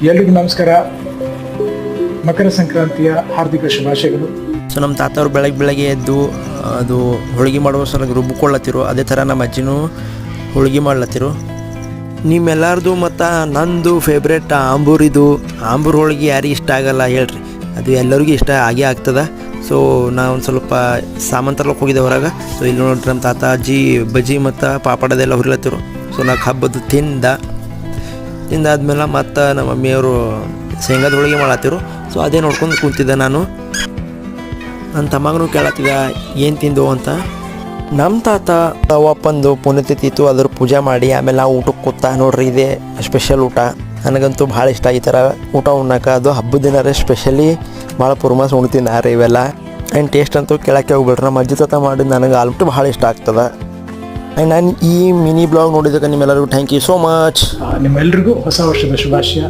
ಎಲ್ರಿಗೂ ನಮಸ್ಕಾರ. ಮಕರ ಸಂಕ್ರಾಂತಿಯ ಹಾರ್ದಿಕ ಶುಭಾಶಯಗಳು. ಸೊ ನಮ್ಮ ತಾತವ್ರು ಬೆಳಗ್ಗೆ ಎದ್ದು ಅದು ಹೋಳಿಗೆ ಮಾಡುವ ಸಲ ರುಬ್ಬಿಕೊಳ್ಳತ್ತಿರು. ಅದೇ ಥರ ನಮ್ಮ ಅಜ್ಜಿನೂ ಹೋಳಿಗೆ ಮಾಡ್ಲತ್ತಿರು. ನಿಮ್ಮೆಲ್ಲರದು ಮತ್ತು ನಂದು ಫೇವ್ರೇಟ್ ಆಂಬೂರು ಹೋಳಿಗೆ ಯಾರಿಗೆ ಇಷ್ಟ ಆಗಲ್ಲ ಹೇಳ್ರಿ, ಅದು ಎಲ್ಲರಿಗೂ ಇಷ್ಟ ಆಗೇ ಆಗ್ತದೆ. ಸೊ ನಾವು ಒಂದು ಸ್ವಲ್ಪ ಸಾಮಾನು ತರ್ಲಕ್ಕೆ ಹೋಗಿದ್ದೆ ಹೊರಗೆ. ಸೊ ಇಲ್ಲಿ ನೋಡ್ರಿ ನಮ್ಮ ತಾತ ಅಜ್ಜಿ ಬಜ್ಜಿ ಮತ್ತು ಪಾಪಡದೆಲ್ಲ ಹುರಿಲತ್ತಿರು. ಸೊ ನಾವು ಹಬ್ಬದ್ದು ತಿಂದಾದ್ಮೇಲೆ ಮತ್ತು ನಮ್ಮ ಮಮ್ಮಿಯವರು ಶೇಂಗಾದ ಹೋಳಿಗೆ ಮಾಡತ್ತಿರು. ಸೊ ಅದೇ ನೋಡ್ಕೊಂಡು ಕೂತಿದ್ದೆ ನಾನು. ನನ್ನ ತಮ್ಮಗೂ ಕೇಳತ್ತಿದ್ದ ಏನು ತಿಂದು ಅಂತ. ನಮ್ಮ ತಾತ ಅವಪ್ಪಂದು ಪುಣ್ಯತಿಥಿ ಇತ್ತು, ಅದ್ರ ಪೂಜೆ ಮಾಡಿ ಆಮೇಲೆ ನಾವು ಊಟಕ್ಕೆ ಕೂತ ನೋಡ್ರಿ, ಇದೇ ಸ್ಪೆಷಲ್ ಊಟ. ನನಗಂತೂ ಭಾಳ ಇಷ್ಟ ಈ ಥರ ಊಟ ಉಣ್ಣಕ್ಕೆ. ಅದು ಹಬ್ಬದ ದಿನಾರೇ ಸ್ಪೆಷಲಿ ಭಾಳ ಪುರ್ಮಾಸ್ ಉಣ್ತೀನಿ ರೀ ಇವೆಲ್ಲ. ಆ್ಯಂಡ್ ಟೇಸ್ಟ್ ಅಂತೂ ಕೇಳೋಕ್ಕೆ ಹೋಗ್ಬೇಡ್ರಿ, ನಮ್ಮ ಅಜ್ಜಿ ತಾತ ಮಾಡಿದ್ದು ನನಗೆ ಆಲ್ಬಿಟ್ಟು ಭಾಳ ಇಷ್ಟ ಆಗ್ತದೆ. ಆ್ಯಂಡ್ ನಾನು ಈ ಮಿನಿ ಬ್ಲಾಗ್ ನೋಡಿದ್ದಕ್ಕೆ ನಿಮ್ಮೆಲ್ಲರಿಗೂ ಥ್ಯಾಂಕ್ ಯು ಸೋ ಮಚ್. ನಿಮ್ಮೆಲ್ಲರಿಗೂ ಹೊಸ ವರ್ಷದ ಶುಭಾಶಯ.